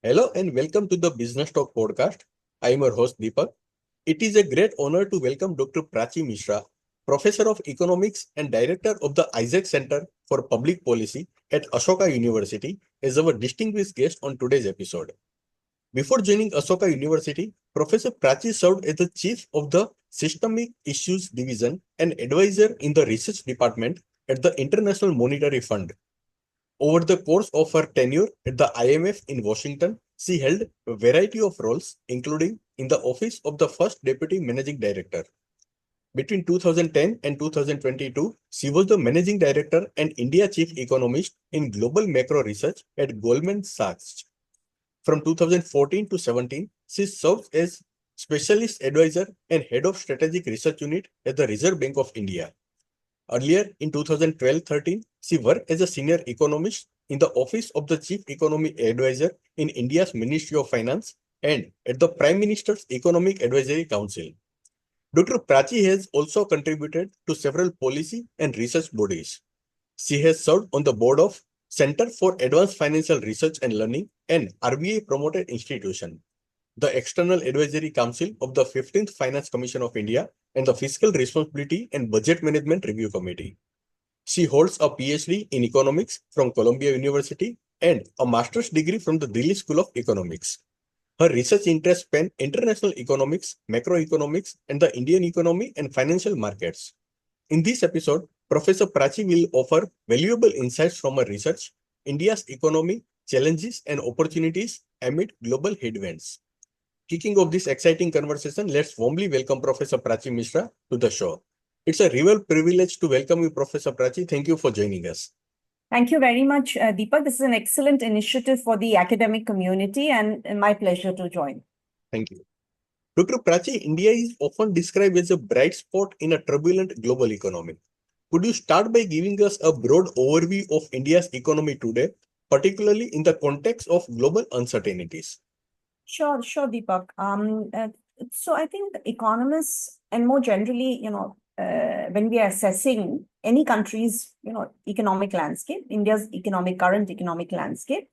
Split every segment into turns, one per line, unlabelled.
Hello and welcome to the Business Talk podcast. I am your host Deepak. It is a great honor to welcome Dr. Prachi Mishra, Professor of Economics and Director of the Isaac Center for Public Policy at Ashoka University, as our distinguished guest on today's episode. Before joining Ashoka University, Professor Prachi served as the Chief of the Systemic Issues Division and Advisor in the Research Department at the International Monetary Fund. Over the course of her tenure at the IMF in Washington, she held a variety of roles, including in the office of the first Deputy Managing Director. Between 2010 and 2022, she was the Managing Director and India Chief Economist in Global Macro Research at Goldman Sachs. From 2014 to 17, she served as Specialist Advisor and Head of Strategic Research Unit at the Reserve Bank of India. Earlier, in 2012-13, she worked as a senior economist in the Office of the Chief Economic Advisor in India's Ministry of Finance and at the Prime Minister's Economic Advisory Council. Dr. Prachi has also contributed to several policy and research bodies. She has served on the board of Center for Advanced Financial Research and Learning, an RBI-promoted institution, the External Advisory Council of the 15th Finance Commission of India, and the Fiscal Responsibility and Budget Management Review Committee. She holds a PhD in economics from Columbia University and a master's degree from the Delhi School of Economics. Her research interests span international economics, macroeconomics, and the Indian economy and financial markets. In this episode, Professor Prachi will offer valuable insights from her research, India's economy, challenges and opportunities amid global headwinds. Kicking off this exciting conversation, let's warmly welcome Professor Prachi Mishra to the show. It's a real privilege to welcome you, Professor Prachi. Thank you for joining us.
Thank you very much, Deepak. This is an excellent initiative for the academic community and my pleasure to join.
Thank you. Dr. Prachi, India is often described as a bright spot in a turbulent global economy. Could you start by giving us a broad overview of India's economy today, particularly in the context of global uncertainties?
Sure, Deepak. So I think economists and more generally, when we are assessing any country's, economic landscape, India's current economic landscape,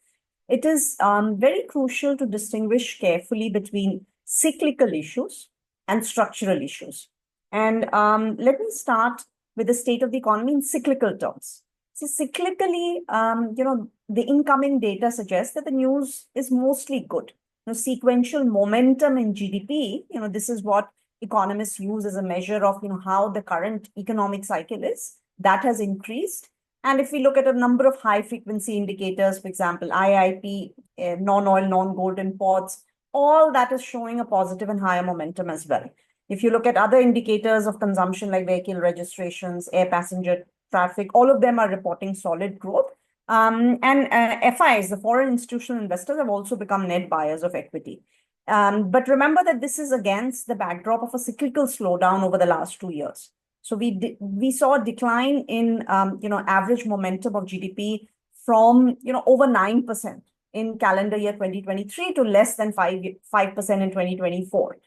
it is very crucial to distinguish carefully between cyclical issues and structural issues. And let me start with the state of the economy in cyclical terms. So cyclically, the incoming data suggests that the news is mostly good. Sequential momentum in GDP, this is what economists use as a measure of, how the current economic cycle is. That has increased. And if we look at a number of high frequency indicators, for example, IIP, non-oil, non-gold imports, all that is showing a positive and higher momentum as well. If you look at other indicators of consumption like vehicle registrations, air passenger traffic, all of them are reporting solid growth. FIs, the foreign institutional investors, have also become net buyers of equity. But remember that this is against the backdrop of a cyclical slowdown over the last 2 years. So we saw a decline in average momentum of GDP from over 9% in calendar year 2023 to less than 5% in 2024.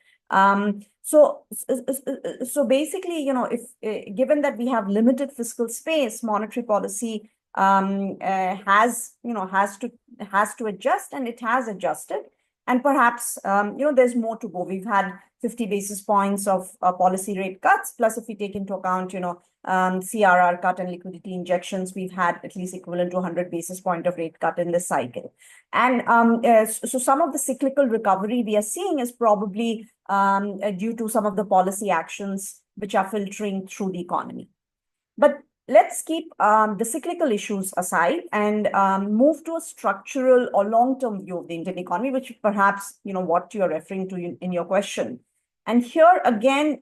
So basically, if given that we have limited fiscal space, monetary policy has to adjust, and it has adjusted. And perhaps, there's more to go. We've had 50 basis points of policy rate cuts, plus if we take into account, CRR cut and liquidity injections, we've had at least equivalent to 100 basis point of rate cut in this cycle. And so some of the cyclical recovery we are seeing is probably due to some of the policy actions which are filtering through the economy. But let's keep the cyclical issues aside and move to a structural or long-term view of the Indian economy, which perhaps, what you're referring to in your question. And here again,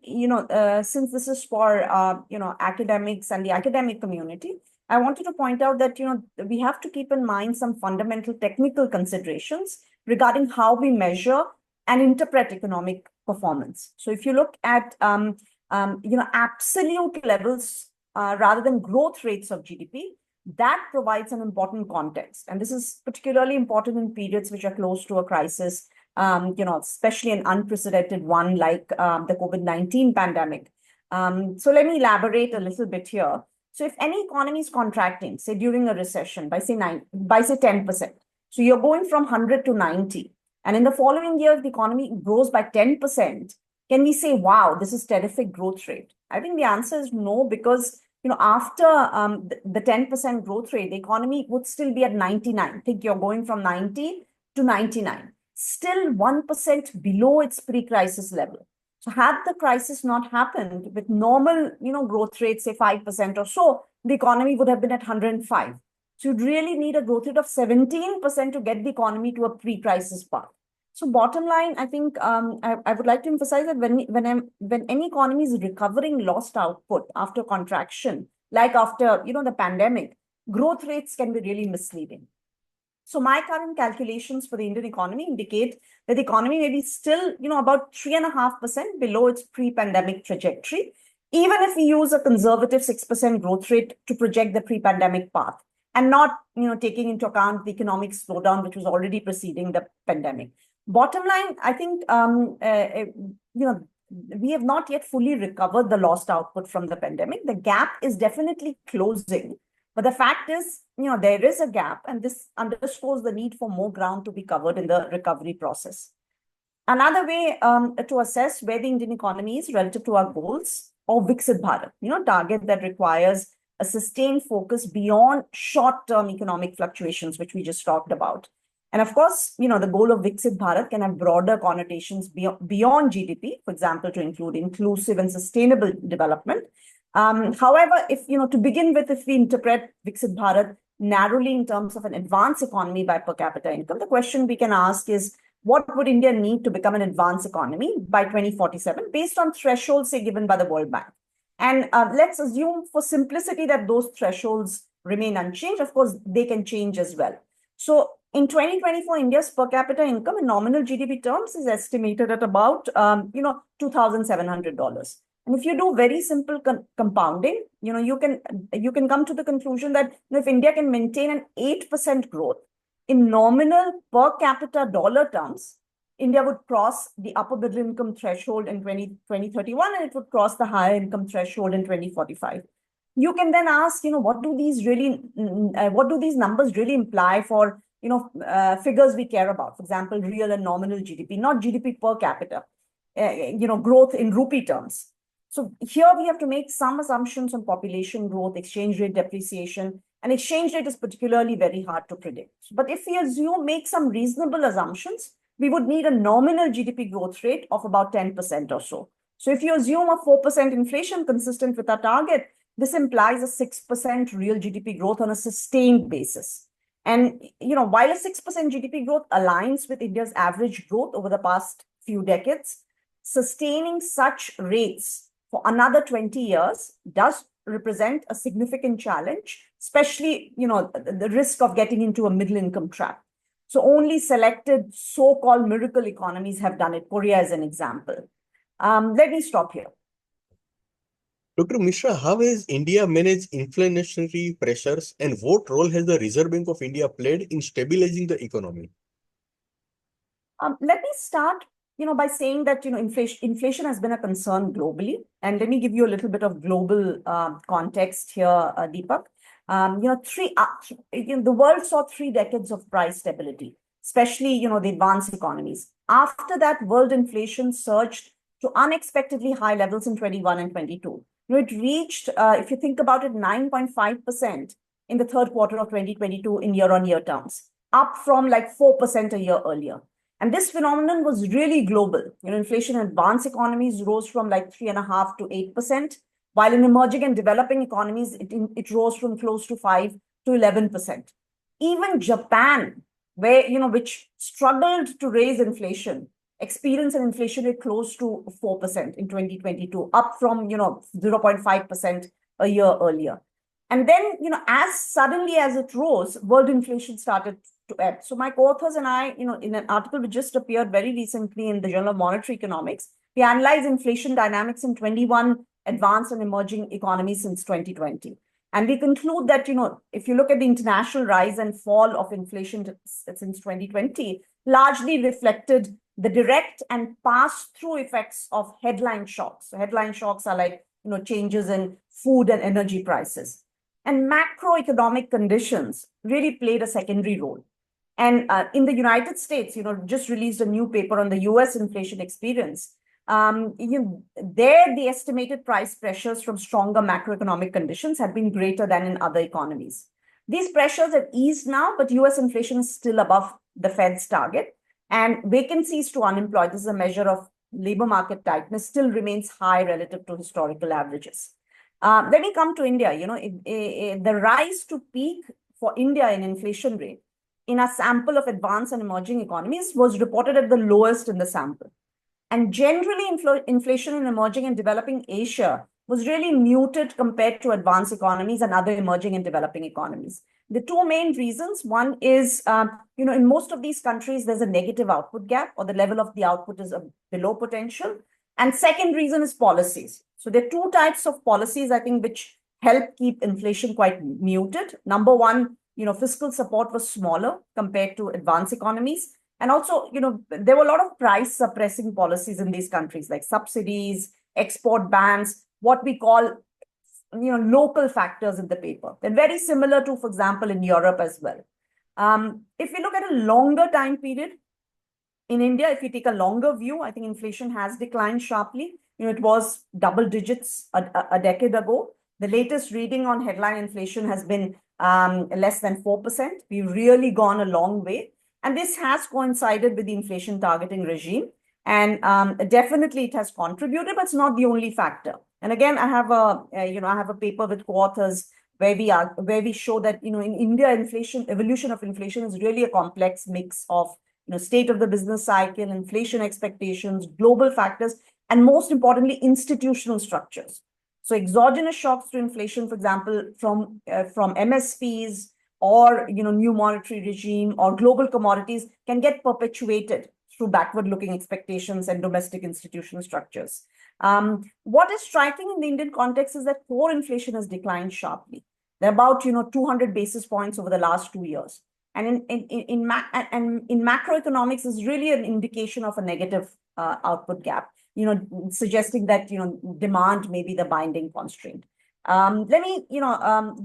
since this is for, academics and the academic community, I wanted to point out that, we have to keep in mind some fundamental technical considerations regarding how we measure and interpret economic performance. So if you look at, absolute levels rather than growth rates of GDP, that provides an important context. And this is particularly important in periods which are close to a crisis, especially an unprecedented one like the COVID-19 pandemic. So let me elaborate a little bit here. So if any economy is contracting, say during a recession by say 10%, So you're going from 100 to 90. And in the following year, if the economy grows by 10%, can we say, wow, this is terrific growth rate? I think the answer is no, because after the 10% growth rate, the economy would still be at 99. I think you're going from 90 to 99, still 1% below its pre-crisis level. So had the crisis not happened with normal, growth rate, say 5% or so, the economy would have been at 105. So you'd really need a growth rate of 17% to get the economy to a pre-crisis path. So bottom line, I think I would like to emphasize that when any economy is recovering lost output after contraction, like after the pandemic, growth rates can be really misleading. So my current calculations for the Indian economy indicate that the economy may be still, about 3.5% below its pre-pandemic trajectory, even if we use a conservative 6% growth rate to project the pre-pandemic path, and not, taking into account the economic slowdown which was already preceding the pandemic. Bottom line, I think, we have not yet fully recovered the lost output from the pandemic. The gap is definitely closing. But the fact is, there is a gap, and this underscores the need for more ground to be covered in the recovery process. Another way to assess where the Indian economy is relative to our goals, or Viksit Bharat, target that requires a sustained focus beyond short-term economic fluctuations, which we just talked about. And of course, the goal of Viksit Bharat can have broader connotations beyond GDP, for example, to include inclusive and sustainable development. However, to begin with, if we interpret Viksit Bharat narrowly in terms of an advanced economy by per capita income, the question we can ask is, what would India need to become an advanced economy by 2047 based on thresholds, say, given by the World Bank? And let's assume for simplicity that those thresholds remain unchanged. Of course, they can change as well. So in 2024, India's per capita income in nominal GDP terms is estimated at about, $2,700. And if you do very simple compounding, you can come to the conclusion that if India can maintain an 8% growth in nominal per capita dollar terms, India would cross the upper middle income threshold in 2031, and it would cross the higher income threshold in 2045. You can then ask, what do these numbers really imply for, figures we care about? For example, real and nominal GDP, not GDP per capita, growth in rupee terms. So here we have to make some assumptions on population growth, exchange rate depreciation, and exchange rate is particularly very hard to predict. But if we make some reasonable assumptions, we would need a nominal GDP growth rate of about 10% or so. So if you assume a 4% inflation consistent with our target, this implies a 6% real GDP growth on a sustained basis. And, while a 6% GDP growth aligns with India's average growth over the past few decades, sustaining such rates for another 20 years does represent a significant challenge, especially, the risk of getting into a middle income trap. So only selected so-called miracle economies have done it. Korea is an example. Let me stop here.
Dr. Mishra, how has India managed inflationary pressures, and what role has the Reserve Bank of India played in stabilizing the economy?
Let me start, by saying that, inflation has been a concern globally. And let me give you a little bit of global context here, Deepak. The world saw 3 decades of price stability, especially, the advanced economies. After that, world inflation surged to unexpectedly high levels in 21 and 22. It reached, if you think about it, 9.5% in the third quarter of 2022 in year-on-year terms, up from like 4% a year earlier. And this phenomenon was really global. Inflation in advanced economies rose from like 3.5% to 8%, while in emerging and developing economies, it rose from close to 5 to 11%. Even Japan, which struggled to raise inflation, experienced an inflation rate close to 4% in 2022, up from 0.5% a year earlier. And then, as suddenly as it rose, world inflation started to ebb. So my co-authors and I, in an article which just appeared very recently in the Journal of Monetary Economics, we analyze inflation dynamics in 21 advanced and emerging economies since 2020. And we conclude that, if you look at the international rise and fall of inflation since 2020, largely reflected the direct and pass-through effects of headline shocks. So headline shocks are like, changes in food and energy prices. And macroeconomic conditions really played a secondary role. And in the United States, just released a new paper on the US inflation experience. There, the estimated price pressures from stronger macroeconomic conditions have been greater than in other economies. These pressures have eased now, but US inflation is still above the Fed's target. And vacancies to unemployed, this is a measure of labor market tightness, still remains high relative to historical averages. Let me come to India. The rise to peak for India in inflation rate in a sample of advanced and emerging economies was reported at the lowest in the sample. And generally, inflation in emerging and developing Asia was really muted compared to advanced economies and other emerging and developing economies. The two main reasons, one is, in most of these countries, there's a negative output gap, or the level of the output is below potential. And second reason is policies. So there are two types of policies, I think, which help keep inflation quite muted. Number one, fiscal support was smaller compared to advanced economies. And also, there were a lot of price suppressing policies in these countries, like subsidies, export bans, what we call, local factors in the paper. They're very similar to, for example, in Europe as well. If we look at a longer time period, in India, if you take a longer view, I think inflation has declined sharply. It was double digits a decade ago. The latest reading on headline inflation has been less than 4%. We've really gone a long way. And this has coincided with the inflation targeting regime. And definitely it has contributed, but it's not the only factor. And again, I have a paper with co-authors where we show that, in India, evolution of inflation is really a complex mix of, state of the business cycle, inflation expectations, global factors, and most importantly, institutional structures. So exogenous shocks to inflation, for example, from MSPs, or new monetary regime or global commodities can get perpetuated through backward-looking expectations and domestic institutional structures. What is striking in the Indian context is that core inflation has declined sharply. They're about 200 basis points over the last 2 years. And in macroeconomics is really an indication of a negative output gap, suggesting that demand may be the binding constraint. Let me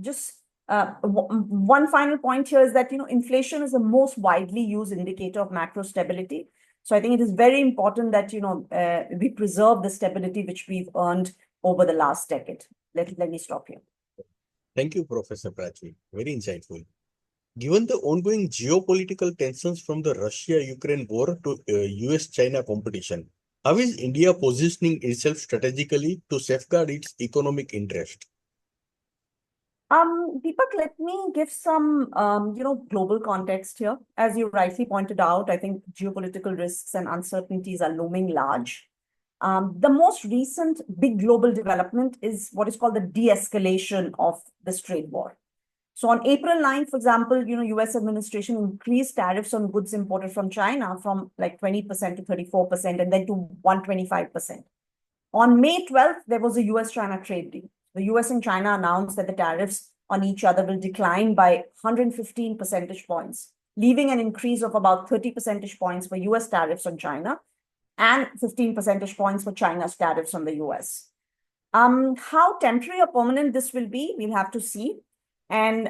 just one final point here is that inflation is the most widely used indicator of macro stability. So I think it is very important that we preserve the stability which we've earned over the last decade. Let me stop here.
Thank you, Professor Prachi. Very insightful. Given the ongoing geopolitical tensions from the Russia-Ukraine war to US-China competition, how is India positioning itself strategically to safeguard its economic interest?
Deepak, let me give some, global context here. As you rightly pointed out, I think geopolitical risks and uncertainties are looming large. The most recent big global development is what is called the de-escalation of this trade war. So on April 9th, for example, US administration increased tariffs on goods imported from China from like 20% to 34% and then to 125%. On May 12th, there was a US-China trade deal. The US and China announced that the tariffs on each other will decline by 115 percentage points, leaving an increase of about 30 percentage points for US tariffs on China and 15 percentage points for China's tariffs on the US. How temporary or permanent this will be, we'll have to see. And,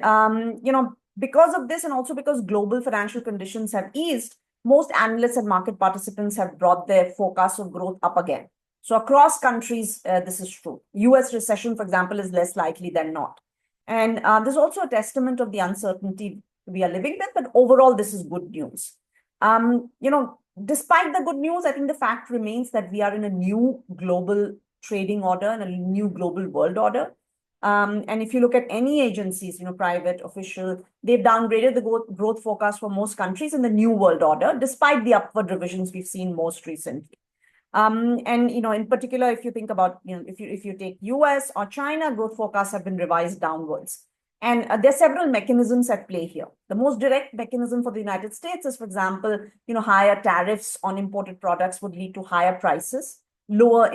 because of this and also because global financial conditions have eased, most analysts and market participants have brought their forecast of growth up again. So across countries, this is true. US recession, for example, is less likely than not. And there's also a testament of the uncertainty we are living with, but overall, this is good news. Despite the good news, I think the fact remains that we are in a new global trading order and a new global world order. And if you look at any agencies, private, official, they've downgraded the growth forecast for most countries in the new world order, despite the upward revisions we've seen most recently. In particular, if you think about, if you take US or China, growth forecasts have been revised downwards. And there are several mechanisms at play here. The most direct mechanism for the United States is, for example, higher tariffs on imported products would lead to higher prices, lower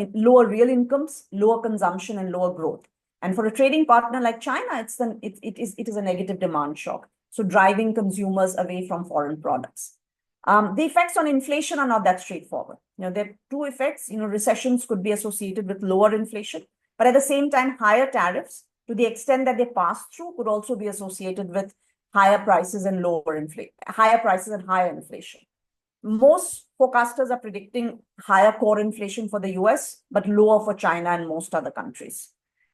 real incomes, lower consumption, and lower growth. And for a trading partner like China, it is a negative demand shock, so driving consumers away from foreign products. The effects on inflation are not that straightforward. There are two effects. Recessions could be associated with lower inflation, but at the same time, higher tariffs, to the extent that they pass through, could also be associated with higher prices and higher inflation. Most forecasters are predicting higher core inflation for the US, but lower for China and most other countries.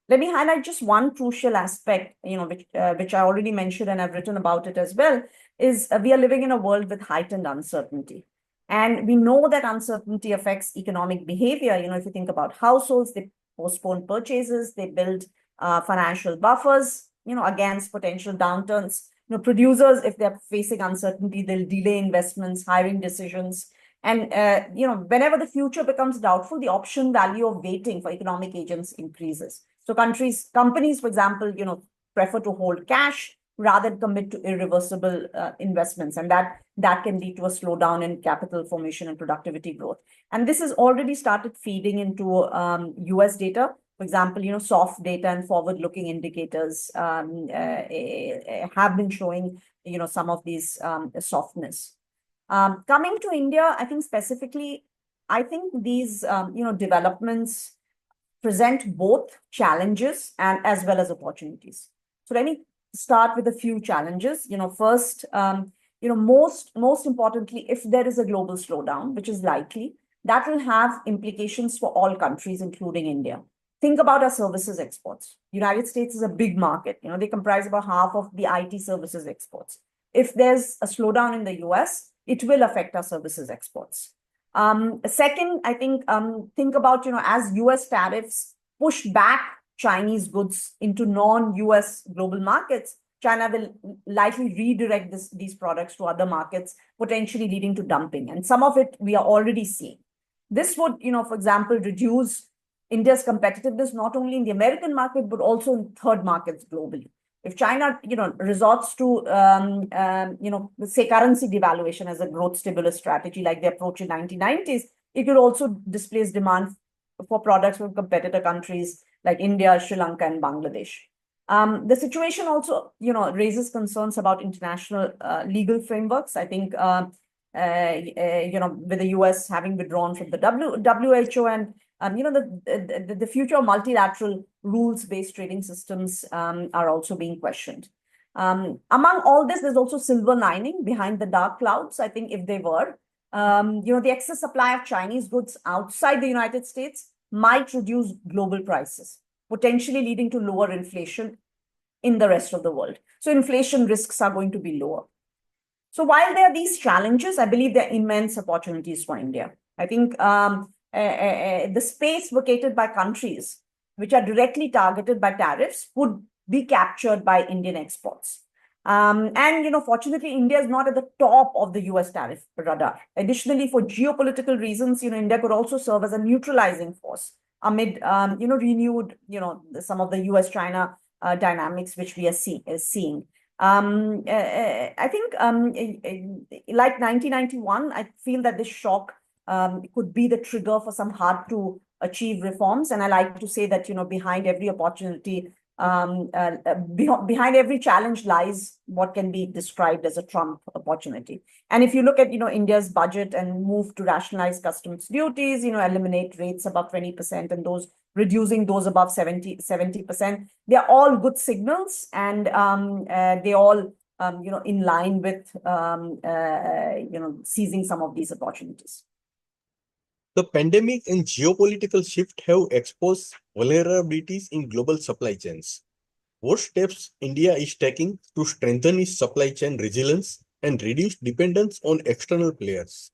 Let me highlight just one crucial aspect, which I already mentioned and I've written about it as well, is we are living in a world with heightened uncertainty. And we know that uncertainty affects economic behavior. If you think about households, they postpone purchases, they build financial buffers, against potential downturns. Producers, if they're facing uncertainty, they'll delay investments, hiring decisions. And, whenever the future becomes doubtful, the option value of waiting for economic agents increases. So companies, for example, prefer to hold cash rather than commit to irreversible investments. And that can lead to a slowdown in capital formation and productivity growth. And this has already started feeding into US data. For example, soft data and forward-looking indicators have been showing, some of these softness. Coming to India, I think specifically, these, developments present both challenges and as well as opportunities. So let me start with a few challenges. First, most importantly, if there is a global slowdown, which is likely, that will have implications for all countries, including India. Think about our services exports. United States is a big market. They comprise about half of the IT services exports. If there's a slowdown in the US, it will affect our services exports. Second, I think about, as US tariffs push back Chinese goods into non-US global markets, China will likely redirect these products to other markets, potentially leading to dumping. And some of it we are already seeing. This would, for example, reduce India's competitiveness, not only in the American market, but also in third markets globally. If China, resorts to, say currency devaluation as a growth stimulus strategy, like the approach in 1990s, it could also displace demand for products from competitor countries like India, Sri Lanka, and Bangladesh. The situation also, raises concerns about international legal frameworks. I think, with the US having withdrawn from the WHO and the future of multilateral rules-based trading systems are also being questioned. Among all this, there's also silver lining behind the dark clouds. I think if they were, the excess supply of Chinese goods outside the United States might reduce global prices, potentially leading to lower inflation in the rest of the world. So inflation risks are going to be lower. So while there are these challenges, I believe there are immense opportunities for India. I think the space vacated by countries which are directly targeted by tariffs would be captured by Indian exports. And, fortunately, India is not at the top of the US tariff radar. Additionally, for geopolitical reasons, India could also serve as a neutralizing force amid, renewed, some of the US-China dynamics which we are seeing. I think, like 1991, I feel that this shock could be the trigger for some hard to achieve reforms. And I like to say that, behind every opportunity, behind every challenge lies what can be described as a Trump opportunity. And if you look at, India's budget and move to rationalize customs duties, eliminate rates above 20% and those reducing those above 70%, they're all good signals, and they all, in line with, seizing some of these opportunities.
The pandemic and geopolitical shift have exposed vulnerabilities in global supply chains. What steps India is taking to strengthen its supply chain resilience and reduce dependence on external players?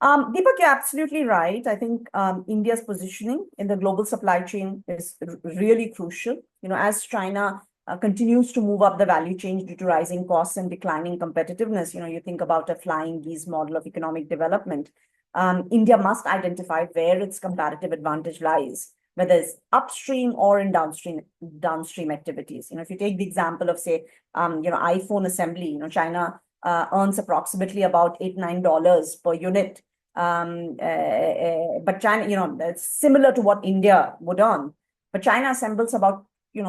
Deepak, you're absolutely right. I think India's positioning in the global supply chain is really crucial. As China continues to move up the value chain due to rising costs and declining competitiveness, you think about a flying geese model of economic development. India must identify where its comparative advantage lies, whether it's upstream or in downstream activities. If you take the example of, say, iPhone assembly, China earns approximately about $8-9 per unit. But China, it's similar to what India would earn. But China assembles about,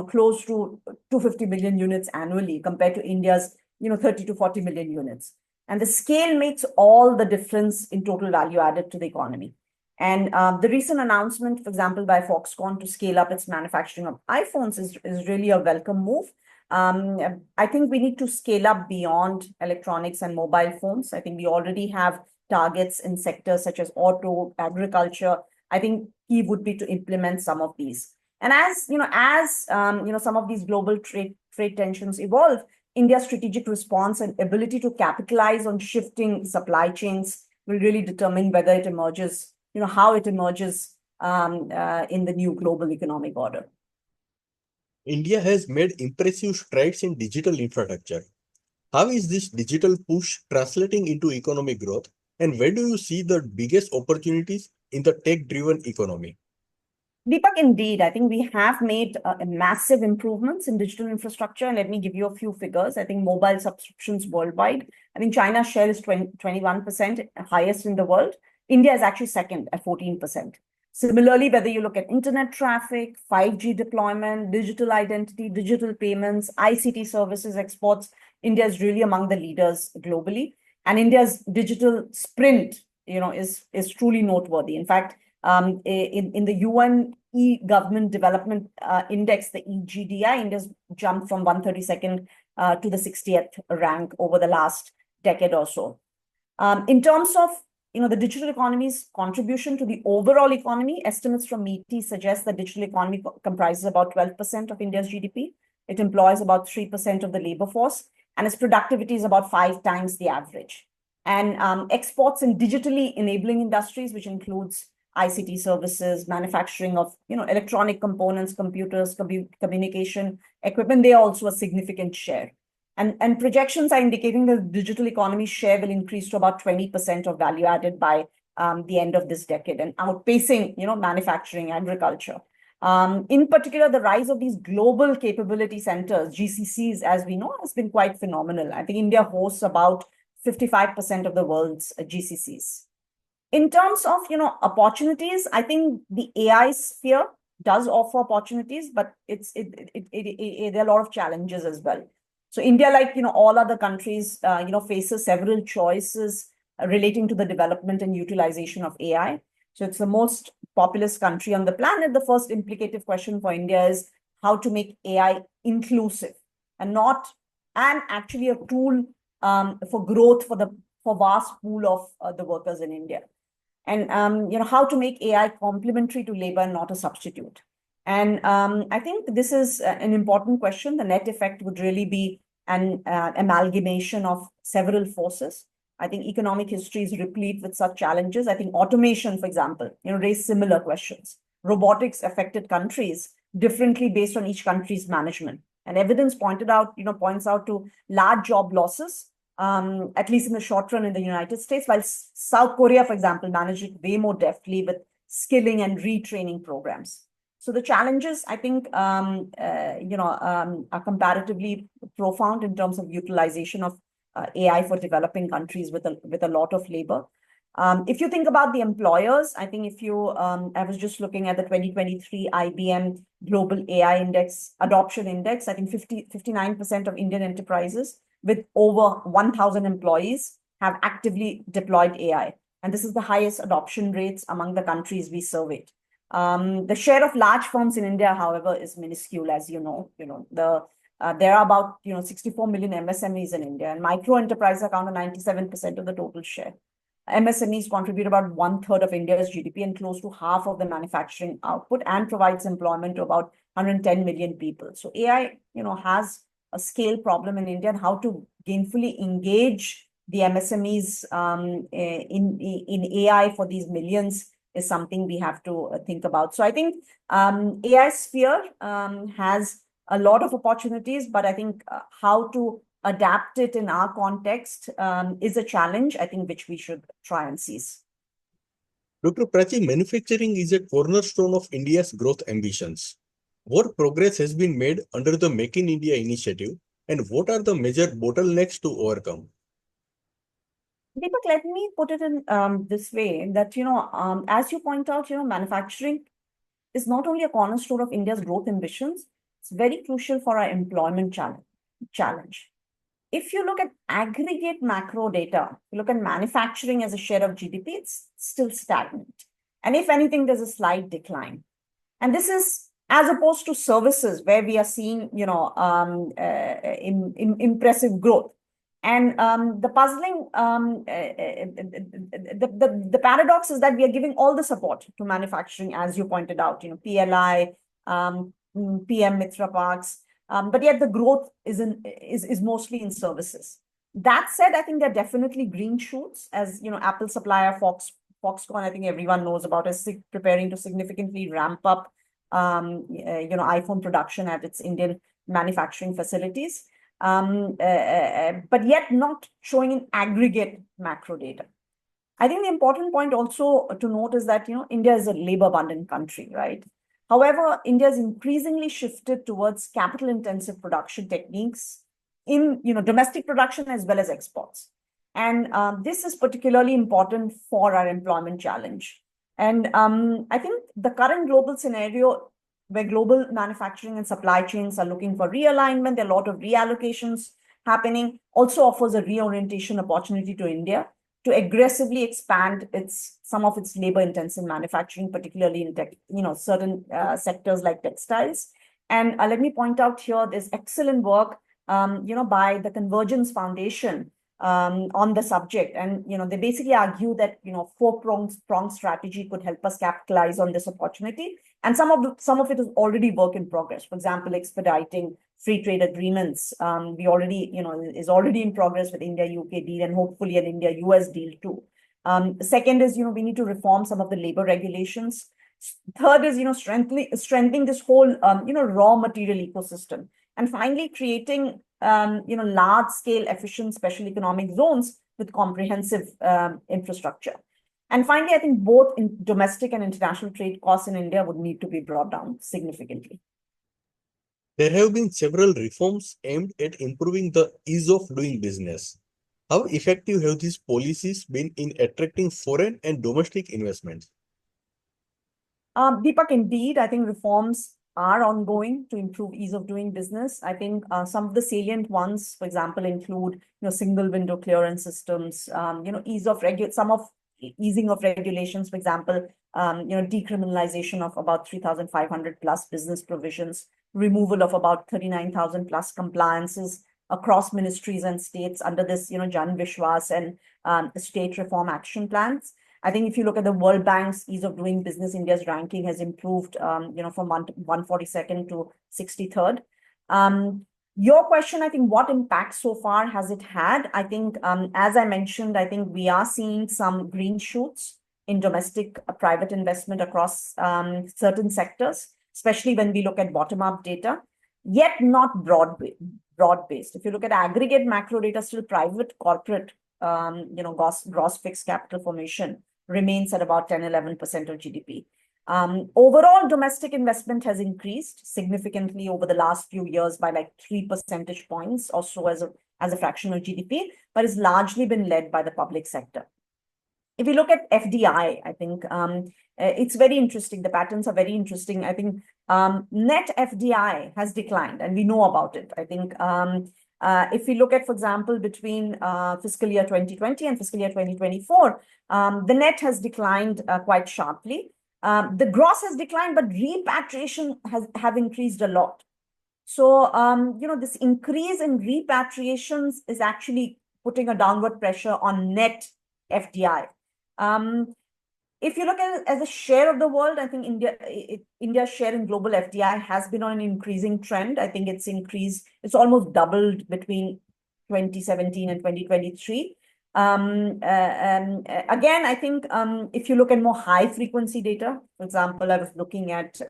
close to 250 million units annually compared to India's, 30 to 40 million units. And the scale makes all the difference in total value added to the economy. And the recent announcement, for example, by Foxconn to scale up its manufacturing of iPhones is really a welcome move. I think we need to scale up beyond electronics and mobile phones. I think we already have targets in sectors such as auto, agriculture. I think key would be to implement some of these. And as some of these global trade tensions evolve, India's strategic response and ability to capitalize on shifting supply chains will really determine whether it emerges, how it emerges in the new global economic order.
India has made impressive strides in digital infrastructure. How is this digital push translating into economic growth, and where do you see the biggest opportunities in the tech-driven economy?
Deepak, indeed, I think we have made massive improvements in digital infrastructure. And let me give you a few figures. I think mobile subscriptions worldwide, I think China's share is 21%, highest in the world. India is actually second at 14%. Similarly, whether you look at internet traffic, 5G deployment, digital identity, digital payments, ICT services exports, India is really among the leaders globally. And India's digital sprint, is truly noteworthy. In fact, in the UN e-Government Development Index, the EGDI, India's jumped from 132nd to the 60th rank over the last decade or so. In terms of the digital economy's contribution to the overall economy, estimates from MeitY suggest that digital economy comprises about 12% of India's GDP. It employs about 3% of the labor force, and its productivity is about 5 times the average. And exports in digitally enabling industries, which includes ICT services, manufacturing of electronic components, computers, communication equipment, they are also a significant share. And projections are indicating that the digital economy share will increase to about 20% of value added by the end of this decade, and outpacing manufacturing, agriculture. In particular, the rise of these global capability centers, GCCs, as we know, has been quite phenomenal. I think India hosts about 55% of the world's GCCs. In terms of opportunities, I think the AI sphere does offer opportunities, but there are a lot of challenges as well. So India, like all other countries, faces several choices relating to the development and utilization of AI. So it's the most populous country on the planet. The first implicative question for India is how to make AI inclusive and actually a tool for growth for vast pool of the workers in India. And how to make AI complementary to labor and not a substitute. And I think this is an important question. The net effect would really be an amalgamation of several forces. I think economic history is replete with such challenges. I think automation, for example, raised similar questions. Robotics affected countries differently based on each country's management. And evidence points out to large job losses, at least in the short run in the United States, while South Korea, for example, managed it way more deftly with skilling and retraining programs. So the challenges, I think, are comparatively profound in terms of utilization of AI for developing countries with a lot of labor. If you think about the employers, I think I was just looking at the 2023 IBM Global AI Index, Adoption Index. I think 59% of Indian enterprises with over 1,000 employees have actively deployed AI. And this is the highest adoption rates among the countries we surveyed. The share of large firms in India, however, is minuscule, as you know. There are about 64 million MSMEs in India, and micro enterprises account for 97% of the total share. MSMEs contribute about 1/3 of India's GDP and close to half of the manufacturing output, and provides employment to about 110 million people. So AI, has a scale problem in India, and how to gainfully engage the MSMEs in AI for these millions is something we have to think about. So I think AI sphere has a lot of opportunities, but I think how to adapt it in our context is a challenge, I think, which we should try and seize.
Dr. Prachi, manufacturing is a cornerstone of India's growth ambitions. What progress has been made under the Make in India initiative, and what are the major bottlenecks to overcome?
Deepak, let me put it in this way that, as you point out, manufacturing is not only a cornerstone of India's growth ambitions, it's very crucial for our employment challenge. If you look at aggregate macro data, you look at manufacturing as a share of GDP, it's still stagnant. And if anything, there's a slight decline. And this is as opposed to services where we are seeing, impressive growth. And the puzzling, the paradox is that we are giving all the support to manufacturing, as you pointed out, PLI, PM Mitra Parks, but yet the growth is mostly in services. That said, I think there are definitely green shoots, as Apple supplier Foxconn, I think everyone knows about, is preparing to significantly ramp up iPhone production at its Indian manufacturing facilities, but yet not showing in aggregate macro data. I think the important point also to note is that India is a labor-abundant country, right? However, India has increasingly shifted towards capital-intensive production techniques in domestic production as well as exports. And this is particularly important for our employment challenge. And I think the current global scenario where global manufacturing and supply chains are looking for realignment, there are a lot of reallocations happening, also offers a reorientation opportunity to India to aggressively expand some of its labor-intensive manufacturing, particularly in certain sectors like textiles. And let me point out here, there's excellent work, by the Convergence Foundation on the subject, and they basically argue that four-pronged strategy could help us capitalize on this opportunity, and some of it is already work in progress. For example, expediting free trade agreements, we already is already in progress with India-UK deal, and hopefully an India-US deal too. Second is we need to reform some of the labor regulations. Third is strengthening this whole raw material ecosystem, and finally creating large scale efficient special economic zones with comprehensive infrastructure. And finally, I think both in domestic and international trade costs in India would need to be brought down significantly.
There have been several reforms aimed at improving the ease of doing business. How effective have these policies been in attracting foreign and domestic investments?
Deepak, indeed, I think reforms are ongoing to improve ease of doing business. I think some of the salient ones, for example, include single window clearance systems, easing of regulations, for example, decriminalization of about 3,500 plus business provisions, removal of about 39,000 plus compliances across ministries and states under this Jan Vishwas and state reform action plans. I think if you look at the World Bank's ease of doing business, India's ranking has improved, from 142nd to 63rd. Your question, I think, what impact so far has it had? I think, as I mentioned, I think we are seeing some green shoots in domestic private investment across certain sectors, especially when we look at bottom-up data, yet not broad-based. If you look at aggregate macro data, still private corporate, gross fixed capital formation remains at about 10-11% of GDP. Overall, domestic investment has increased significantly over the last few years by like 3 percentage points or so as a fraction of GDP, but it's largely been led by the public sector. If you look at FDI, I think it's very interesting. The patterns are very interesting. I think net FDI has declined, and we know about it. I think if we look at, for example, between fiscal year 2020 and fiscal year 2024, the net has declined quite sharply. The gross has declined, but repatriation have increased a lot. So, this increase in repatriations is actually putting a downward pressure on net FDI. If you look at it as a share of the world, I think India's share in global FDI has been on an increasing trend. I think it's increased, it's almost doubled between 2017 and 2023. Again, I think if you look at more high frequency data, for example, I was looking at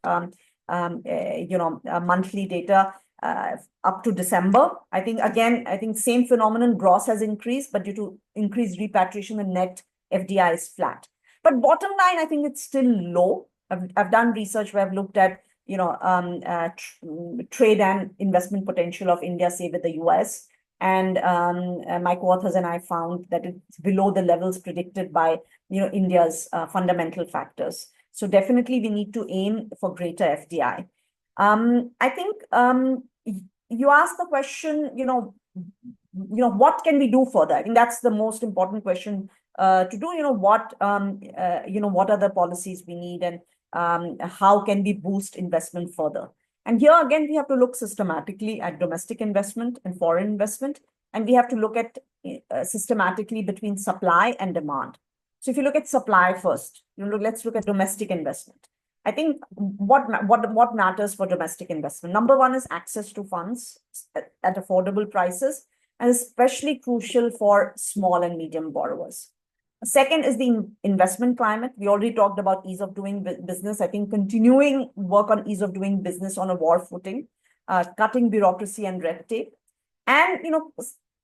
monthly data up to December. I think same phenomenon, gross has increased, but due to increased repatriation, the net FDI is flat. But bottom line, I think it's still low. I've done research where I've looked at trade and investment potential of India, say with the US. And my co-authors and I found that it's below the levels predicted by India's fundamental factors. So definitely we need to aim for greater FDI. I think you asked the question, what can we do further? I think that's the most important question to do. What are the policies we need? And how can we boost investment further? And here again, we have to look systematically at domestic investment and foreign investment, and we have to look at systematically between supply and demand. So if you look at supply first, let's look at domestic investment. I think what matters for domestic investment? Number one is access to funds at affordable prices, and especially crucial for small and medium borrowers. Second is the investment climate. We already talked about ease of doing business. I think continuing work on ease of doing business on a war footing, cutting bureaucracy and red tape, and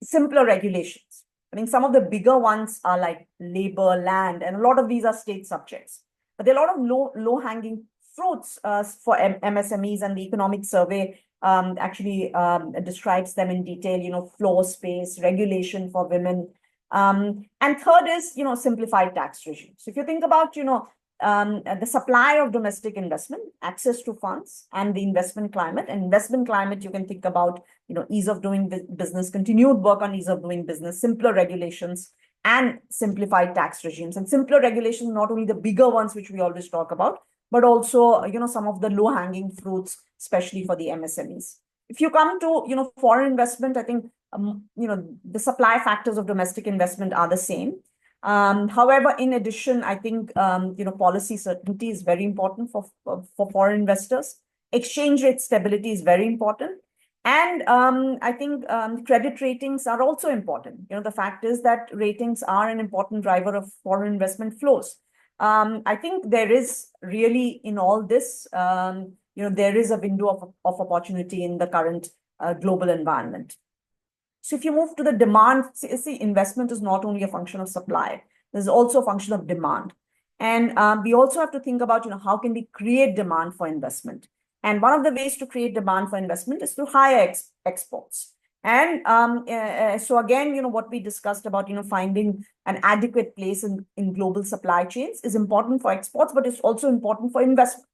simpler regulations. I mean, some of the bigger ones are like labor, land, and a lot of these are state subjects. But there are a lot of low-hanging fruits for MSMEs, and the economic survey actually describes them in detail, floor space, regulation for women. And third is, simplified tax regime. So if you think about, the supply of domestic investment, access to funds, and the investment climate. And investment climate, you can think about, ease of doing business, continued work on ease of doing business, simpler regulations, and simplified tax regimes. And simpler regulations, not only the bigger ones, which we always talk about, but also, some of the low-hanging fruits, especially for the MSMEs. If you come to, foreign investment, I think, the supply factors of domestic investment are the same. However, in addition, I think, policy certainty is very important for foreign investors. Exchange rate stability is very important. And I think credit ratings are also important. The fact is that ratings are an important driver of foreign investment flows. I think there is really in all this, there is a window of opportunity in the current global environment. So if you move to the demand, see, investment is not only a function of supply, there's also a function of demand. And we also have to think about, how can we create demand for investment? And one of the ways to create demand for investment is through higher exports. And so again, what we discussed about, finding an adequate place in global supply chains is important for exports, but it's also important for investment.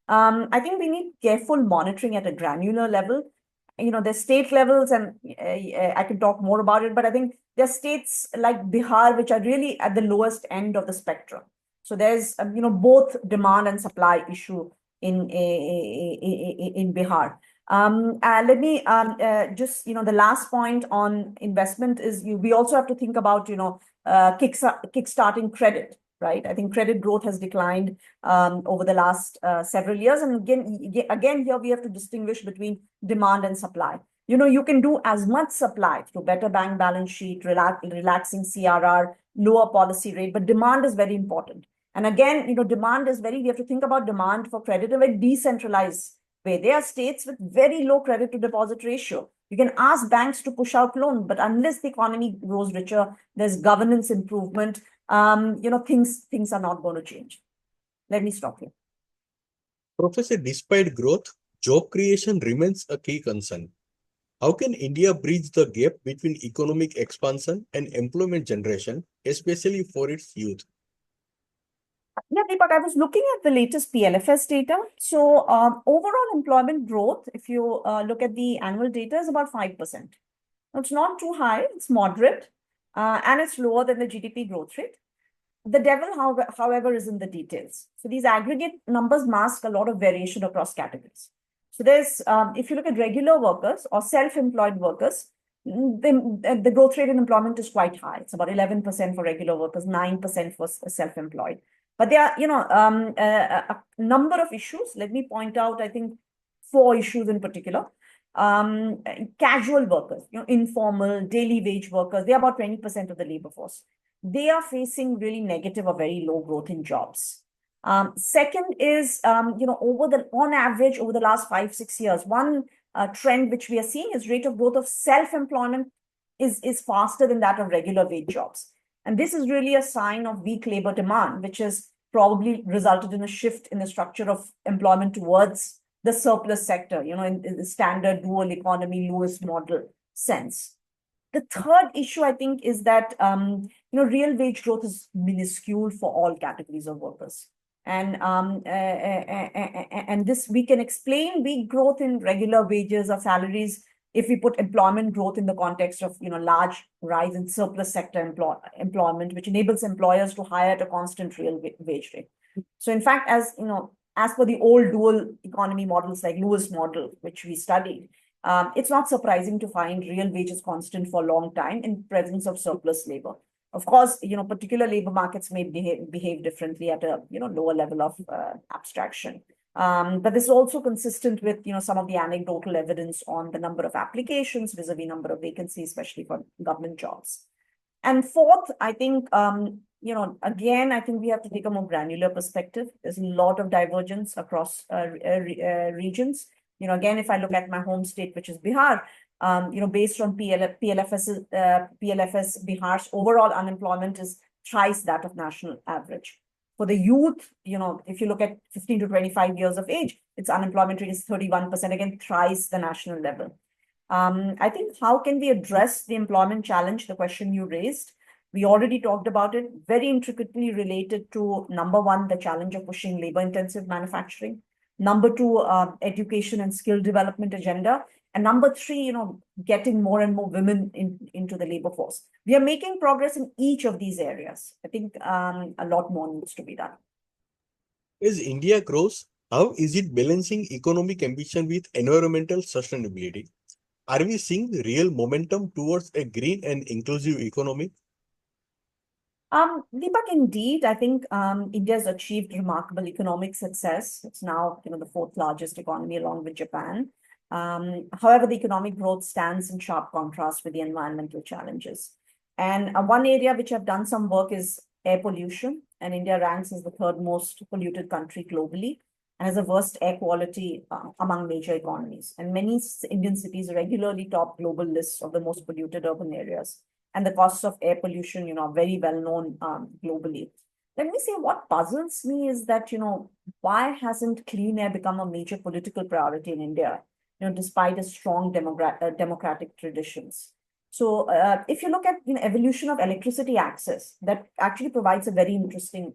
I think we need careful monitoring at a granular level. There's state levels, and I can talk more about it, but I think there's states like Bihar, which are really at the lowest end of the spectrum. So there's, both demand and supply issue in Bihar. Let me just, the last point on investment is we also have to think about, kickstarting credit, right? I think credit growth has declined over the last several years. And again, here we have to distinguish between demand and supply. You can do as much supply through better bank balance sheet, relaxing CRR, lower policy rate, but demand is very important. And again, demand is we have to think about demand for credit in a very decentralized way. There are states with very low credit to deposit ratio. You can ask banks to push out loans, but unless the economy grows richer, there's governance improvement, things are not going to change. Let me stop here.
Professor, despite growth, job creation remains a key concern. How can India bridge the gap between economic expansion and employment generation, especially for its youth?
Yeah, Deepak, I was looking at the latest PLFS data. So overall employment growth, if you look at the annual data, is about 5%. It's not too high, it's moderate, and it's lower than the GDP growth rate. The devil, however, is in the details. So these aggregate numbers mask a lot of variation across categories. So there's, if you look at regular workers or self-employed workers, the growth rate in employment is quite high. It's about 11% for regular workers, 9% for self-employed. But there are, a number of issues. Let me point out, I think, 4 issues in particular. Casual workers, informal, daily wage workers, they're about 20% of the labor force. They are facing really negative or very low growth in jobs. Second is, on average, over the last 5-6 years, one trend which we are seeing is rate of growth of self-employment is faster than that of regular wage jobs. And this is really a sign of weak labor demand, which has probably resulted in a shift in the structure of employment towards the surplus sector, in the standard dual economy, Lewis model sense. The third issue, I think, is that, real wage growth is minuscule for all categories of workers. And this, we can explain weak growth in regular wages or salaries if we put employment growth in the context of, large rise in surplus sector employment, which enables employers to hire at a constant real wage rate. So in fact, as as per the old dual economy models like Lewis model, which we studied, it's not surprising to find real wages constant for a long time in presence of surplus labor. Of course, particular labor markets may behave differently at a lower level of abstraction. But this is also consistent with some of the anecdotal evidence on the number of applications vis-a-vis number of vacancies, especially for government jobs. And fourth, I think again, I think we have to take a more granular perspective. There's a lot of divergence across regions. Again, if I look at my home state, which is Bihar, based on PLFS, Bihar's overall unemployment is thrice that of national average. For the youth, if you look at 15 to 25 years of age, its unemployment rate is 31%, again, thrice the national level. I think how can we address the employment challenge, the question you raised? We already talked about it, very intricately related to, number one, the challenge of pushing labor-intensive manufacturing. Number two, education and skill development agenda. And number three, getting more and more women into the labor force. We are making progress in each of these areas. I think a lot more needs to be done.
As India grows, how is it balancing economic ambition with environmental sustainability? Are we seeing real momentum towards a green and inclusive economy?
Deepak, indeed, I think India has achieved remarkable economic success. It's now, the fourth largest economy along with Japan. However, the economic growth stands in sharp contrast with the environmental challenges. And one area which I've done some work is air pollution. And India ranks as the third most polluted country globally and has the worst air quality among major economies. And many Indian cities regularly top global lists of the most polluted urban areas. And the costs of air pollution, are very well known globally. Let me say what puzzles me is that, why hasn't clean air become a major political priority in India, despite a strong democratic traditions? So if you look at evolution of electricity access, that actually provides a very interesting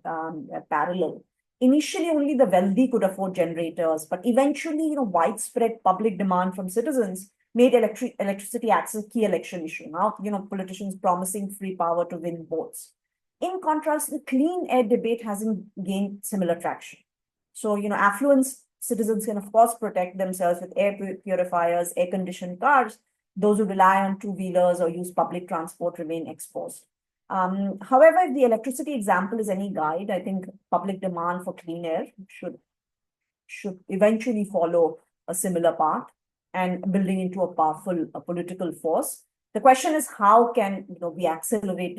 parallel. Initially, only the wealthy could afford generators, but eventually, widespread public demand from citizens made electricity access a key election issue. Now, politicians promising free power to win votes. In contrast, the clean air debate hasn't gained similar traction. So, affluent citizens can, of course, protect themselves with air purifiers, air-conditioned cars. Those who rely on two-wheelers or use public transport remain exposed. However, if the electricity example is any guide, I think public demand for clean air should eventually follow a similar path and building into a powerful political force. The question is, how can we accelerate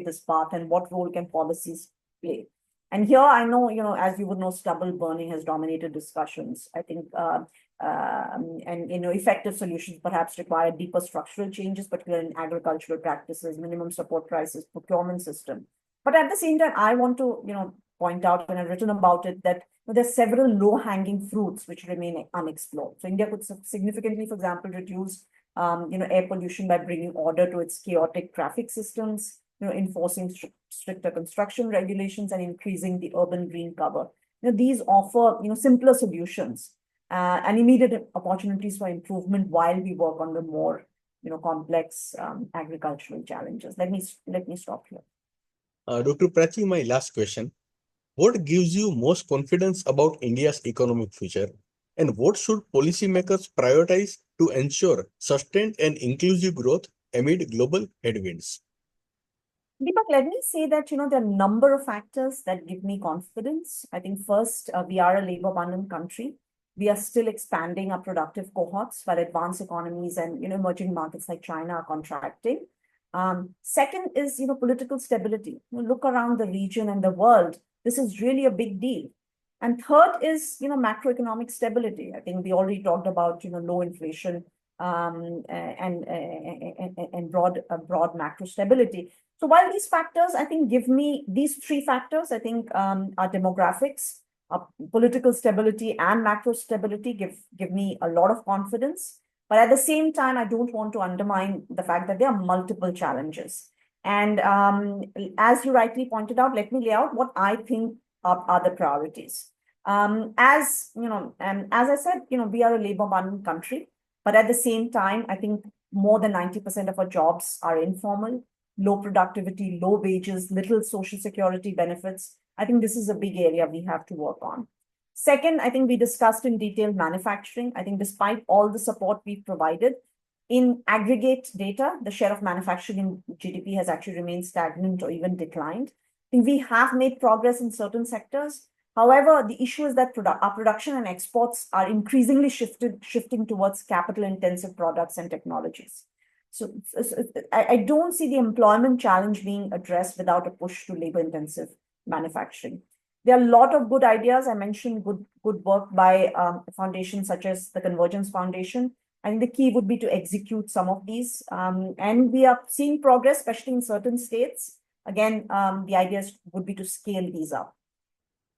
this path, and what role can policies play? And here, I know, as you would know, stubble burning has dominated discussions. I think, effective solutions perhaps require deeper structural changes, particularly in agricultural practices, minimum support prices, procurement system. But at the same time, I want to, point out, when I've written about it, that there are several low-hanging fruits which remain unexplored. So India could significantly, for example, reduce, air pollution by bringing order to its chaotic traffic systems, enforcing stricter construction regulations and increasing the urban green cover. These offer, simpler solutions and immediate opportunities for improvement while we work on the more, complex agricultural challenges. Let me stop here.
Dr. Prachi, my last question. What gives you most confidence about India's economic future? And what should policymakers prioritize to ensure sustained and inclusive growth amid global headwinds?
Deepak, let me say that, there are a number of factors that give me confidence. I think first, we are a labor-abundant country. We are still expanding our productive cohorts, while advanced economies and, emerging markets like China are contracting. Second is, political stability. Look around the region and the world. This is really a big deal. And third is, macroeconomic stability. I think we already talked about, low inflation and broad macro stability. So while these factors, I think, these three factors, I think, our demographics, political stability and macro stability give me a lot of confidence. But at the same time, I don't want to undermine the fact that there are multiple challenges. And as you rightly pointed out, let me lay out what I think are the priorities. As I said, we are a labor-abundant country, but at the same time, I think more than 90% of our jobs are informal, low productivity, low wages, little social security benefits. I think this is a big area we have to work on. Second, I think we discussed in detail manufacturing. I think despite all the support we've provided, in aggregate data, the share of manufacturing in GDP has actually remained stagnant or even declined. I think we have made progress in certain sectors. However, the issue is that our production and exports are increasingly shifting towards capital-intensive products and technologies. So I don't see the employment challenge being addressed without a push to labor-intensive manufacturing. There are a lot of good ideas. I mentioned good work by foundations such as the Convergence Foundation. I think the key would be to execute some of these. And we are seeing progress, especially in certain states. Again, the ideas would be to scale these up.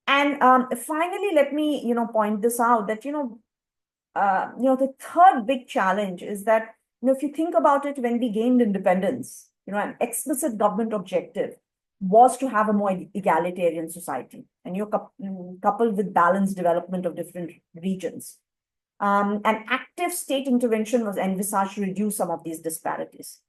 And finally, let me point this out that the third big challenge is that if you think about it, when we gained independence, an explicit government objective was to have a more egalitarian society, and coupled with balanced development of different regions. And active state intervention was envisaged to reduce some of these disparities.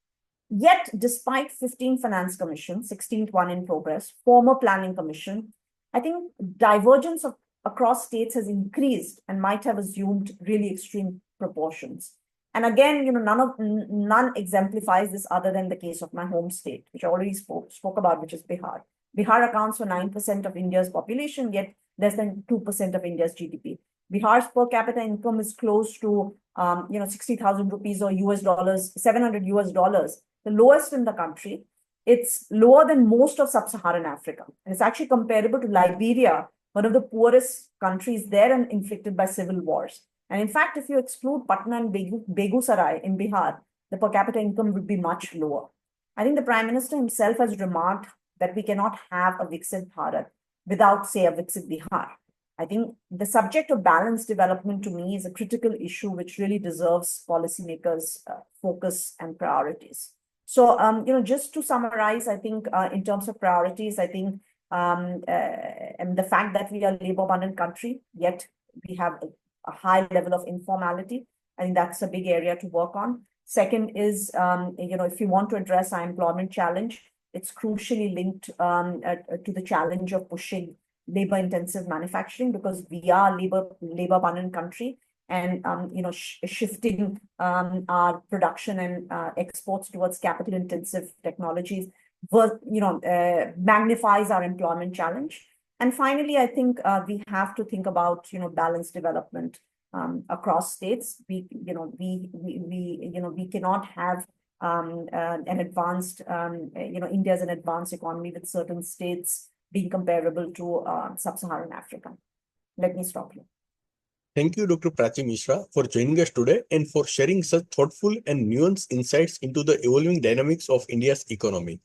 Yet, despite 15 Finance Commission, 16th one in progress, former Planning Commission, I think divergence across states has increased and might have assumed really extreme proportions. And again, none exemplifies this other than the case of my home state, which I already spoke about, which is Bihar. Bihar accounts for 9% of India's population, yet less than 2% of India's GDP. Bihar's per capita income is close to 60,000 rupees or $700, the lowest in the country. It's lower than most of sub-Saharan Africa. And it's actually comparable to Liberia, one of the poorest countries there and inflicted by civil wars. And in fact, if you exclude Patna and Begusarai in Bihar, the per capita income would be much lower. I think the Prime Minister himself has remarked that we cannot have a Viksit Bharat without, say, a Viksit Bihar. I think the subject of balanced development to me is a critical issue which really deserves policymakers' focus and priorities. So, just to summarize, I think in terms of priorities, I think and the fact that we are a labor-abundant country, yet we have a high level of informality, I think that's a big area to work on. Second is, if you want to address our employment challenge, it's crucially linked to the challenge of pushing labor-intensive manufacturing, because we are labor-abundant country, and shifting our production and exports towards capital-intensive technologies, magnifies our employment challenge. And finally, I think we have to think about balanced development across states. We cannot have an advanced India is an advanced economy with certain states being comparable to sub-Saharan Africa. Let me stop here.
Thank you, Dr. Prachi Mishra, for joining us today and for sharing such thoughtful and nuanced insights into the evolving dynamics of India's economy.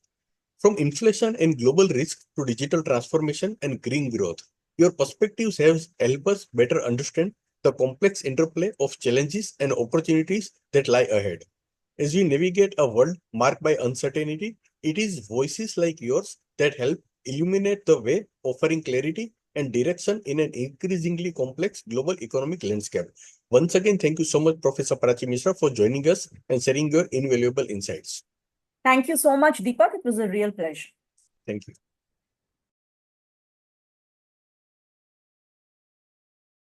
From inflation and global risk to digital transformation and green growth, your perspectives have helped us better understand the complex interplay of challenges and opportunities that lie ahead. As we navigate a world marked by uncertainty, it is voices like yours that help illuminate the way, offering clarity and direction in an increasingly complex global economic landscape. Once again, thank you so much, Professor Prachi Mishra, for joining us and sharing your invaluable insights.
Thank you so much, Deepak. It was a real pleasure.
Thank you.